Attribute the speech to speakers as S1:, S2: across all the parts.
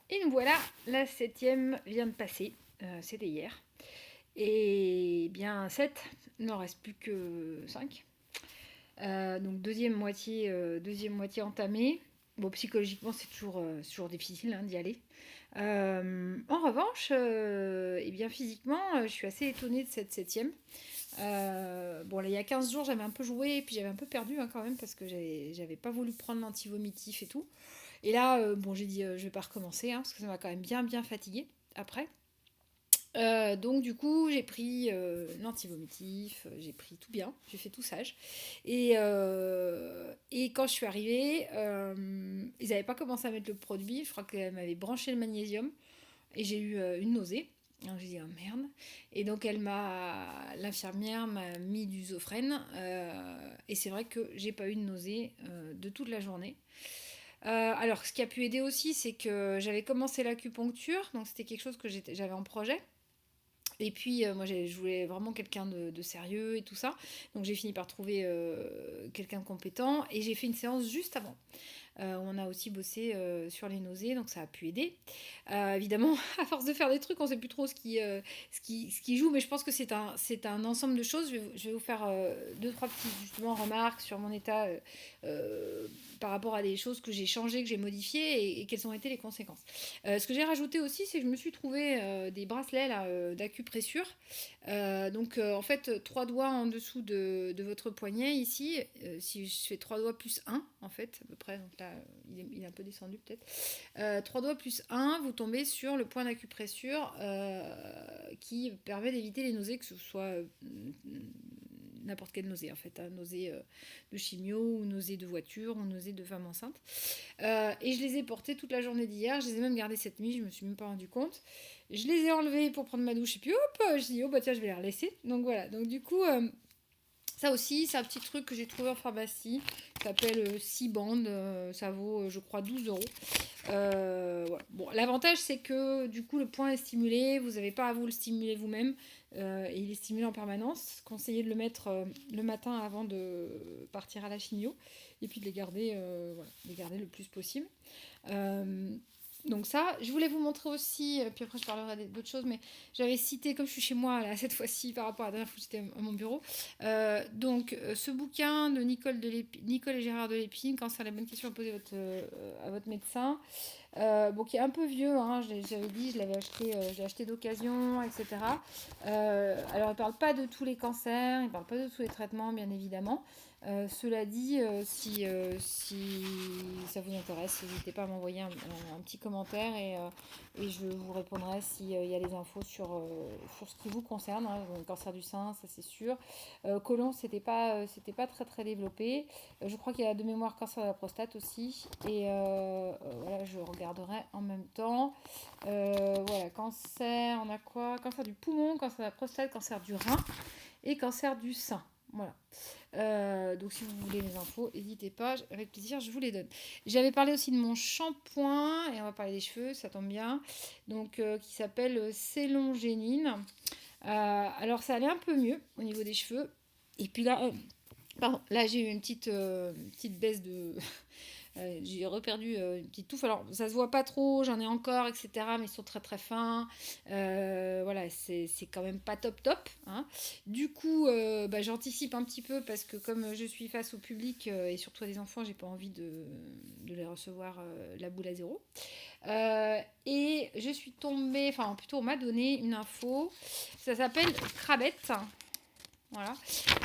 S1: Et nous voilà, la 7e vient de passer, c'était hier. Et bien 7, il n'en reste plus que 5. Donc deuxième moitié entamée. Bon, psychologiquement, c'est toujours difficile d'y aller. En revanche, et bien physiquement, je suis assez étonnée de cette 7e. Bon, là, il y a 15 jours, j'avais un peu joué et puis j'avais un peu perdu quand même parce que j'avais pas voulu prendre l'antivomitif et tout. Et là, bon, j'ai dit, je vais pas recommencer parce que ça m'a quand même bien fatiguée après. Donc du coup j'ai pris l'antivomitif, j'ai pris tout bien, j'ai fait tout sage. Et quand je suis arrivée, ils n'avaient pas commencé à mettre le produit, je crois qu'elle m'avait branché le magnésium et j'ai eu une nausée. Donc j'ai dit oh merde. Et donc l'infirmière m'a mis du Zofrène et c'est vrai que j'ai pas eu de nausée de toute la journée. Alors ce qui a pu aider aussi c'est que j'avais commencé l'acupuncture, donc c'était quelque chose que j'avais en projet. Et puis, moi, je voulais vraiment quelqu'un de sérieux et tout ça. Donc, j'ai fini par trouver quelqu'un de compétent. Et j'ai fait une séance juste avant. On a aussi bossé sur les nausées, donc ça a pu aider. Évidemment, à force de faire des trucs, on ne sait plus trop ce qui joue, mais je pense que c'est un ensemble de choses. Je vais vous faire deux, trois petites justement remarques sur mon état par rapport à des choses que j'ai changées, que j'ai modifiées et quelles ont été les conséquences. Ce que j'ai rajouté aussi, c'est que je me suis trouvé des bracelets d'acupressure. Donc en fait, 3 doigts en dessous de votre poignet ici. Si je fais 3 doigts plus un en fait, à peu près, donc là il est un peu descendu peut-être. 3 doigts plus un, vous tombez sur le point d'acupressure qui permet d'éviter les nausées, que ce soit n'importe quelle nausée en fait, nausée de chimio ou nausée de voiture ou nausée de femme enceinte. Et je les ai portés toute la journée d'hier, je les ai même gardés cette nuit, je me suis même pas rendu compte. Je les ai enlevés pour prendre ma douche et puis hop, je dis oh bah tiens je vais les relaisser. Donc voilà, donc du coup ça aussi c'est un petit truc que j'ai trouvé en pharmacie, ça s'appelle 6 bandes, ça vaut je crois 12 euros. Voilà. Bon, l'avantage c'est que du coup le point est stimulé, vous n'avez pas à vous le stimuler vous-même et il est stimulé en permanence. Conseillez de le mettre le matin avant de partir à la chimio et puis de les garder, voilà, de les garder le plus possible. Euh, donc ça, je voulais vous montrer aussi, puis après je parlerai d'autres choses, mais j'avais cité, comme je suis chez moi là, cette fois-ci par rapport à la dernière fois que j'étais à mon bureau, ce bouquin de Nicole et Gérard de Lépine, Cancer, les bonnes questions à poser à votre médecin, bon, qui est un peu vieux, j'avais dit, je l'ai acheté d'occasion, etc. Alors, il ne parle pas de tous les cancers, il ne parle pas de tous les traitements, bien évidemment. Cela dit, si ça vous intéresse, n'hésitez pas à m'envoyer un petit commentaire et je vous répondrai s'il y a des infos sur ce qui vous concerne. Le cancer du sein, ça c'est sûr. Côlon, c'était pas très très développé. Je crois qu'il y a de mémoire cancer de la prostate aussi. Et voilà, je regarderai en même temps. Voilà, cancer, on a quoi? Cancer du poumon, cancer de la prostate, cancer du rein et cancer du sein. Voilà. Donc si vous voulez les infos, n'hésitez pas, avec plaisir, je vous les donne. J'avais parlé aussi de mon shampoing, et on va parler des cheveux, ça tombe bien, donc qui s'appelle Célongénine. Alors ça allait un peu mieux au niveau des cheveux. Et puis là, pardon, là j'ai eu petite baisse de, j'ai reperdu une petite touffe. Alors, ça se voit pas trop, j'en ai encore, etc. Mais ils sont très très fins. Voilà, c'est quand même pas top top. Du coup, j'anticipe un petit peu parce que comme je suis face au public et surtout à des enfants, j'ai pas envie de les recevoir la boule à zéro. Et je suis tombée, enfin plutôt on m'a donné une info. Ça s'appelle Crabette. Voilà.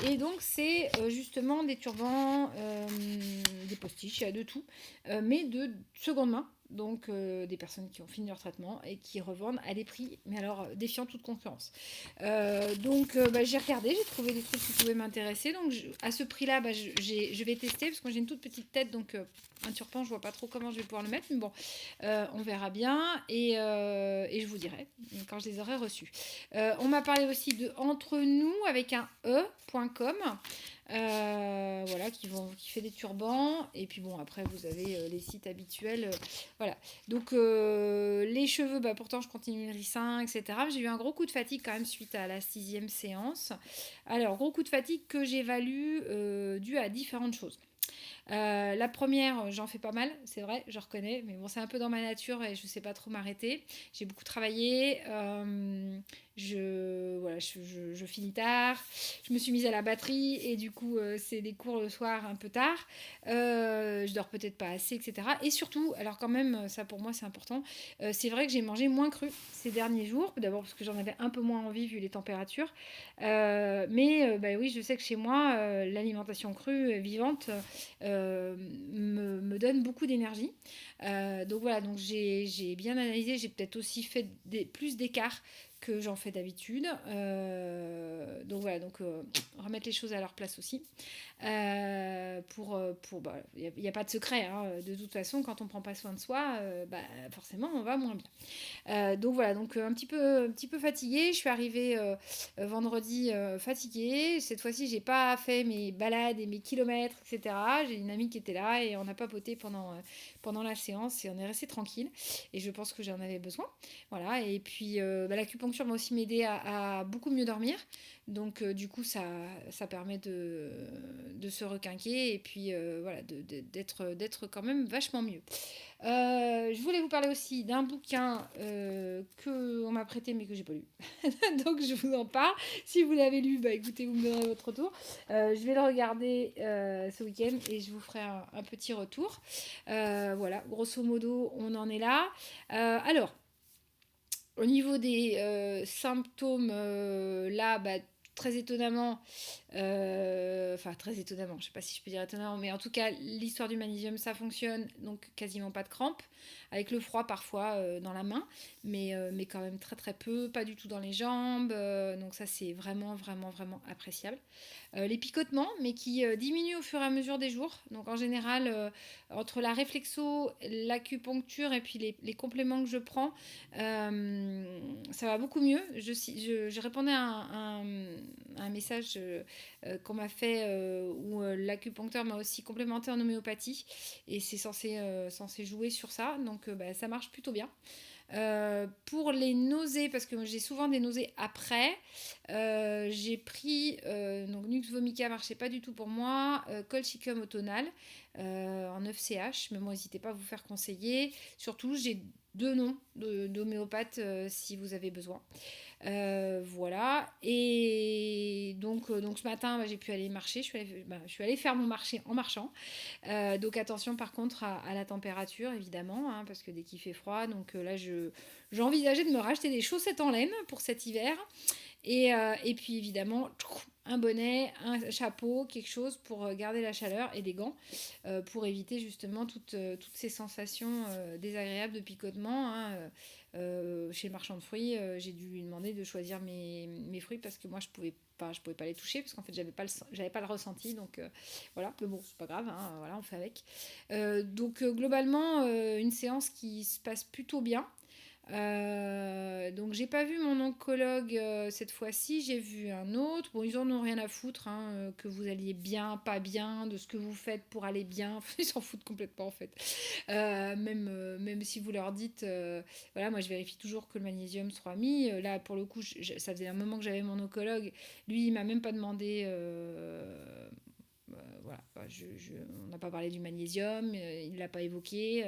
S1: Et donc, c'est justement des turbans, des postiches, il y a de tout, mais de seconde main. Donc, des personnes qui ont fini leur traitement et qui revendent à des prix, mais alors défiant toute concurrence. J'ai regardé, j'ai trouvé des trucs qui pouvaient m'intéresser. Donc, à ce prix-là, je vais tester parce que j'ai une toute petite tête, donc un turban, je vois pas trop comment je vais pouvoir le mettre, mais bon, on verra bien et je vous dirai quand je les aurai reçus. On m'a parlé aussi de Entre nous avec un e.com. Voilà, qui fait des turbans. Et puis bon, après, vous avez les sites habituels. Voilà. Donc, les cheveux, pourtant, je continue le ricin, etc. J'ai eu un gros coup de fatigue quand même suite à la 6e séance. Alors, gros coup de fatigue que j'évalue dû à différentes choses. La première, j'en fais pas mal, c'est vrai, je reconnais, mais bon, c'est un peu dans ma nature et je sais pas trop m'arrêter. J'ai beaucoup travaillé, je finis tard, je me suis mise à la batterie et du coup, c'est des cours le soir un peu tard. Je dors peut-être pas assez, etc. Et surtout, alors quand même, ça pour moi c'est important, c'est vrai que j'ai mangé moins cru ces derniers jours. D'abord parce que j'en avais un peu moins envie vu les températures. Mais bah oui, je sais que chez moi, l'alimentation crue, vivante, me donne beaucoup d'énergie. Donc voilà, donc j'ai bien analysé, j'ai peut-être aussi fait plus d'écart que j'en fais d'habitude. Donc voilà, donc remettre les choses à leur place aussi. Bah, il n'y a pas de secret, hein. De toute façon, quand on ne prend pas soin de soi, bah, forcément, on va moins bien. Donc voilà, donc un petit peu fatiguée. Je suis arrivée vendredi fatiguée. Cette fois-ci, j'ai pas fait mes balades et mes kilomètres, etc. J'ai une amie qui était là et on a papoté pendant la séance et on est resté tranquille. Et je pense que j'en avais besoin. Voilà. Et puis bah, l'acupuncture m'a aussi m'aider à beaucoup mieux dormir. Donc du coup, ça permet de se requinquer et puis voilà, d'être quand même vachement mieux. Je voulais vous parler aussi d'un bouquin qu'on m'a prêté mais que j'ai pas lu. Donc je vous en parle. Si vous l'avez lu, bah écoutez, vous me donnerez votre retour. Je vais le regarder ce week-end et je vous ferai un petit retour. Voilà, grosso modo, on en est là. Alors, au niveau des symptômes, là, bah, très étonnamment, enfin très étonnamment, je ne sais pas si je peux dire étonnamment, mais en tout cas, l'histoire du magnésium, ça fonctionne, donc quasiment pas de crampes, avec le froid parfois dans la main, mais quand même très très peu, pas du tout dans les jambes, donc ça c'est vraiment vraiment vraiment appréciable. Les picotements, mais qui diminuent au fur et à mesure des jours, donc en général, entre la réflexo, l'acupuncture et puis les compléments que je prends, ça va beaucoup mieux. Je répondais à un message qu'on m'a fait où l'acupuncteur m'a aussi complémenté en homéopathie et c'est censé jouer sur ça, donc bah, ça marche plutôt bien. Pour les nausées, parce que j'ai souvent des nausées après, j'ai pris donc Nux Vomica marchait pas du tout pour moi, Colchicum automnal en 9CH, mais bon, n'hésitez pas à vous faire conseiller. Surtout, j'ai deux noms d'homéopathes si vous avez besoin. Voilà. Et donc ce matin, bah, j'ai pu aller marcher. Je suis allée faire mon marché en marchant. Donc attention par contre à la température évidemment, hein, parce que dès qu'il fait froid, donc là j'envisageais de me racheter des chaussettes en laine pour cet hiver. Et puis évidemment un bonnet, un chapeau, quelque chose pour garder la chaleur et des gants pour éviter justement toutes ces sensations désagréables de picotement, hein. Chez le marchand de fruits, j'ai dû lui demander de choisir mes fruits parce que moi je pouvais pas les toucher parce qu'en fait j'avais pas le ressenti, donc voilà, mais bon c'est pas grave, hein, voilà, on fait avec. Donc globalement une séance qui se passe plutôt bien. Donc j'ai pas vu mon oncologue cette fois-ci, j'ai vu un autre. Bon, ils en ont rien à foutre, hein, que vous alliez bien, pas bien, de ce que vous faites pour aller bien. Ils s'en foutent complètement en fait. Même si vous leur dites, voilà, moi je vérifie toujours que le magnésium soit mis. Là pour le coup, ça faisait un moment que j'avais mon oncologue. Lui, il m'a même pas demandé. Voilà, on n'a pas parlé du magnésium, il ne l'a pas évoqué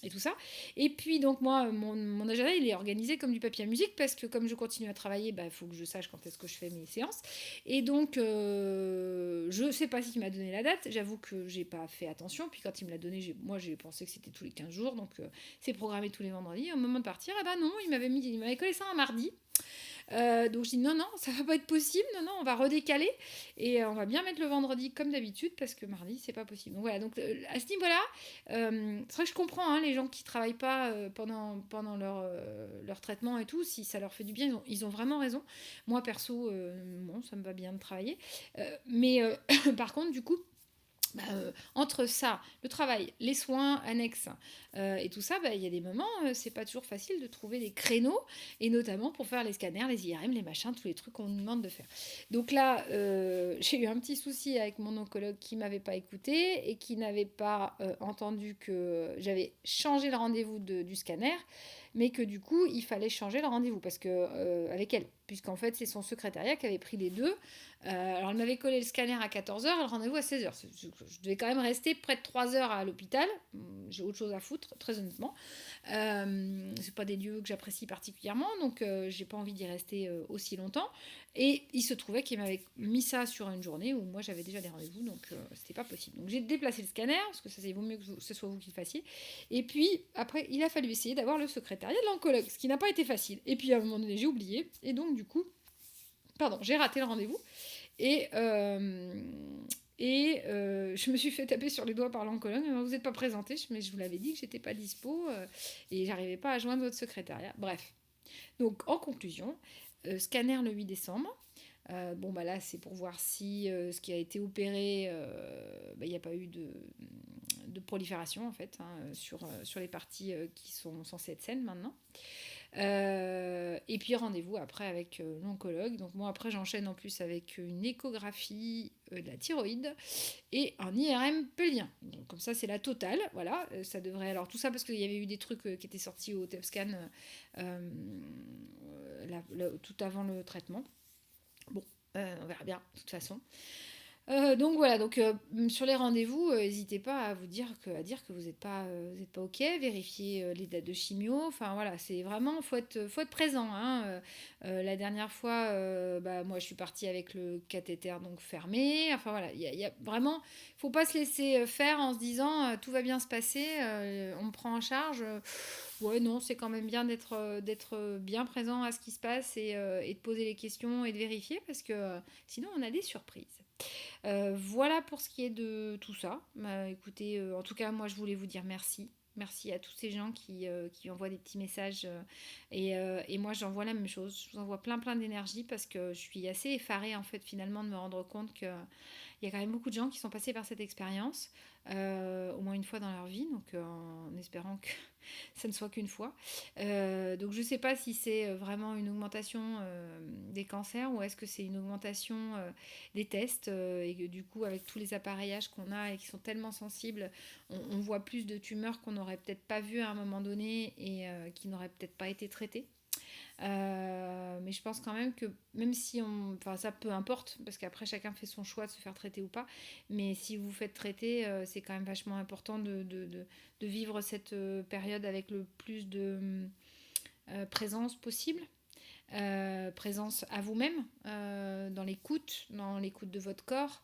S1: et tout ça. Et puis donc moi, mon agenda, il est organisé comme du papier à musique parce que comme je continue à travailler, il faut que je sache quand est-ce que je fais mes séances. Et donc, je ne sais pas s'il m'a donné la date, j'avoue que j'ai pas fait attention. Puis quand il me l'a donné, moi j'ai pensé que c'était tous les 15 jours, donc c'est programmé tous les vendredis. Au moment de partir, eh ben non, il m'avait collé ça un mardi. Donc je dis non, ça va pas être possible, non, on va redécaler et on va bien mettre le vendredi comme d'habitude parce que mardi c'est pas possible. Donc voilà, donc à ce niveau-là, c'est vrai que je comprends hein, les gens qui travaillent pas pendant leur traitement et tout, si ça leur fait du bien, ils ont vraiment raison. Moi perso, bon, ça me va bien de travailler, mais par contre du coup, entre ça, le travail, les soins annexes et tout ça, il y a des moments, c'est pas toujours facile de trouver des créneaux, et notamment pour faire les scanners, les IRM, les machins, tous les trucs qu'on nous demande de faire. Donc là, j'ai eu un petit souci avec mon oncologue qui m'avait pas écouté et qui n'avait pas entendu que j'avais changé le rendez-vous du scanner. mais que du coup, il fallait changer le rendez-vous parce que avec elle, puisqu'en fait, c'est son secrétariat qui avait pris les deux. Alors, elle m'avait collé le scanner à 14h et le rendez-vous à 16h. Je devais quand même rester près de 3 heures à l'hôpital. J'ai autre chose à foutre, très honnêtement. C'est pas des lieux que j'apprécie particulièrement, donc j'ai pas envie d'y rester aussi longtemps. Et il se trouvait qu'il m'avait mis ça sur une journée où moi j'avais déjà des rendez-vous, donc c'était pas possible. Donc j'ai déplacé le scanner, parce que ça c'est vaut mieux que ce soit vous qui le fassiez. Et puis après, il a fallu essayer d'avoir le secrétariat de l'oncologue, ce qui n'a pas été facile. Et puis à un moment donné, j'ai oublié, et donc du coup, j'ai raté le rendez-vous. Et, je me suis fait taper sur les doigts par l'oncologue. Vous n'êtes pas présenté, mais je vous l'avais dit que j'étais pas dispo et j'arrivais pas à joindre votre secrétariat. Bref. Donc en conclusion, scanner le 8 décembre. Là c'est pour voir si ce qui a été opéré, il n'y a pas eu de prolifération en fait sur les parties qui sont censées être saines maintenant. Et puis rendez-vous après avec l'oncologue. Donc moi après j'enchaîne en plus avec une échographie de la thyroïde et un IRM pelvien. Donc comme ça c'est la totale. Voilà, ça devrait. Alors tout ça parce qu'il y avait eu des trucs qui étaient sortis au TEPSCAN tout avant le traitement. Bon, on verra bien de toute façon. Donc voilà, sur les rendez-vous, n'hésitez pas à dire que vous n'êtes pas OK, vérifiez les dates de chimio. Enfin voilà, c'est vraiment, faut être présent. Hein. La dernière fois, moi je suis partie avec le cathéter donc fermé. Enfin voilà, il y a vraiment, faut pas se laisser faire en se disant tout va bien se passer, on me prend en charge. Ouais, non, c'est quand même bien d'être bien présent à ce qui se passe et de poser les questions et de vérifier parce que sinon on a des surprises. Voilà pour ce qui est de tout ça. Écoutez, en tout cas, moi, je voulais vous dire merci. Merci à tous ces gens qui envoient des petits messages. Et moi, j'envoie la même chose. Je vous envoie plein d'énergie parce que je suis assez effarée, en fait, finalement, de me rendre compte qu'il y a quand même beaucoup de gens qui sont passés par cette expérience, au moins une fois dans leur vie. Donc, en espérant que ça ne soit qu'une fois. Donc je ne sais pas si c'est vraiment une augmentation des cancers ou est-ce que c'est une augmentation des tests et que du coup avec tous les appareillages qu'on a et qui sont tellement sensibles, on voit plus de tumeurs qu'on n'aurait peut-être pas vues à un moment donné et qui n'auraient peut-être pas été traitées. Mais je pense quand même que même si ça peu importe parce qu'après chacun fait son choix de se faire traiter ou pas, mais si vous vous faites traiter, c'est quand même vachement important de vivre cette période avec le plus de présence possible. Présence à vous-même, dans l'écoute de votre corps,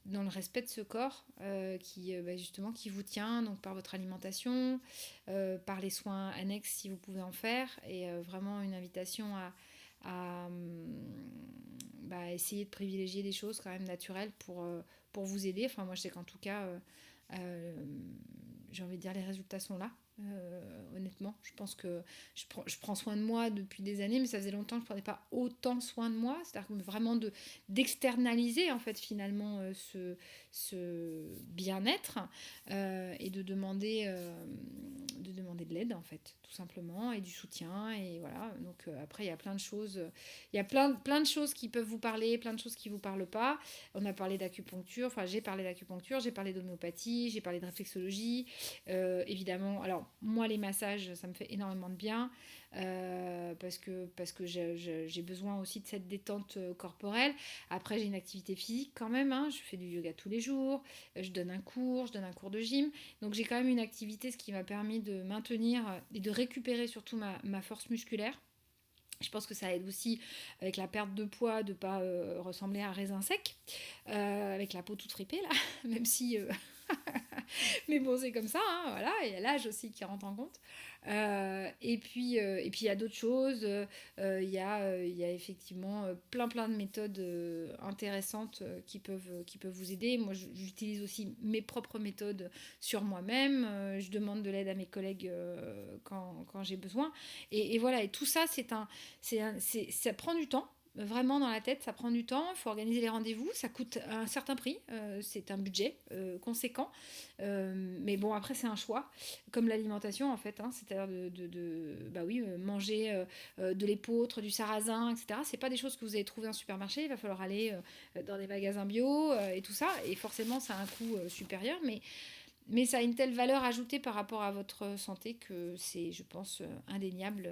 S1: dans le respect de ce corps qui vous tient, donc par votre alimentation, par les soins annexes si vous pouvez en faire, et vraiment une invitation à essayer de privilégier des choses quand même naturelles pour vous aider. Enfin moi je sais qu'en tout cas j'ai envie de dire les résultats sont là. Honnêtement, je pense que je prends soin de moi depuis des années, mais ça faisait longtemps que je ne prenais pas autant soin de moi, c'est-à-dire vraiment d'externaliser en fait finalement ce bien-être et de demander de l'aide en fait, tout simplement, et du soutien, et voilà. Donc après il y a plein de choses, il y a plein de choses qui peuvent vous parler, plein de choses qui vous parlent pas. On a parlé d'acupuncture, enfin j'ai parlé d'acupuncture, j'ai parlé d'homéopathie, j'ai parlé de réflexologie, évidemment. Alors moi les massages ça me fait énormément de bien parce que j'ai besoin aussi de cette détente corporelle. Après j'ai une activité physique quand même, hein. Je fais du yoga tous les jours, je donne un cours de gym, donc j'ai quand même une activité, ce qui m'a permis de maintenir et de récupérer surtout ma force musculaire. Je pense que ça aide aussi avec la perte de poids de ne pas ressembler à un raisin sec, avec la peau toute ripée là, même si mais bon c'est comme ça, hein, voilà, il y a l'âge aussi qui rentre en compte. Et puis il y a d'autres choses, il y a effectivement plein de méthodes intéressantes qui peuvent vous aider. Moi j'utilise aussi mes propres méthodes sur moi-même, je demande de l'aide à mes collègues quand j'ai besoin, et voilà, et tout ça ça prend du temps. Vraiment dans la tête, ça prend du temps, il faut organiser les rendez-vous, ça coûte un certain prix, c'est un budget conséquent, mais bon après c'est un choix, comme l'alimentation en fait, hein, c'est-à-dire manger de l'épeautre, du sarrasin, etc. C'est pas des choses que vous allez trouver en supermarché, il va falloir aller dans des magasins bio et tout ça, et forcément ça a un coût supérieur, mais Mais ça a une telle valeur ajoutée par rapport à votre santé que c'est, je pense, indéniable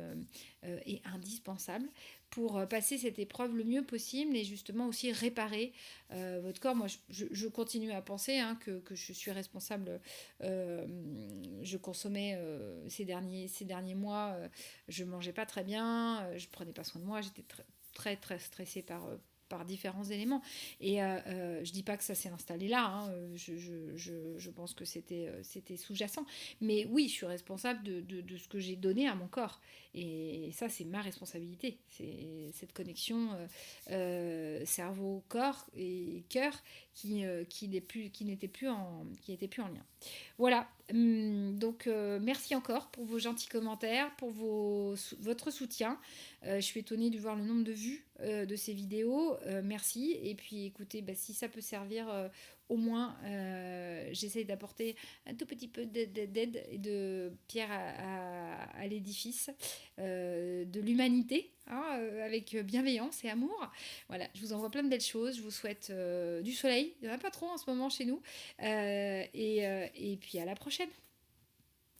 S1: et indispensable pour passer cette épreuve le mieux possible et justement aussi réparer votre corps. Moi, je continue à penser que je suis responsable. euh, je consommais ces derniers mois, je mangeais pas très bien, je prenais pas soin de moi, j'étais très, très stressée par différents éléments. Et je dis pas que ça s'est installé là, je pense que c'était sous-jacent. Mais oui, je suis responsable de ce que j'ai donné à mon corps. Et ça, c'est ma responsabilité. C'est cette connexion cerveau, corps et cœur qui n'était plus en lien. Voilà, donc merci encore pour vos gentils commentaires, pour votre soutien. Je suis étonnée de voir le nombre de vues de ces vidéos. Merci. Et puis écoutez, bah, si ça peut servir, au moins j'essaye d'apporter un tout petit peu d'aide et de pierre à l'édifice de l'humanité, avec bienveillance et amour. Voilà, je vous envoie plein de belles choses. Je vous souhaite du soleil. Il n'y en a pas trop en ce moment chez nous. Et puis à la prochaine.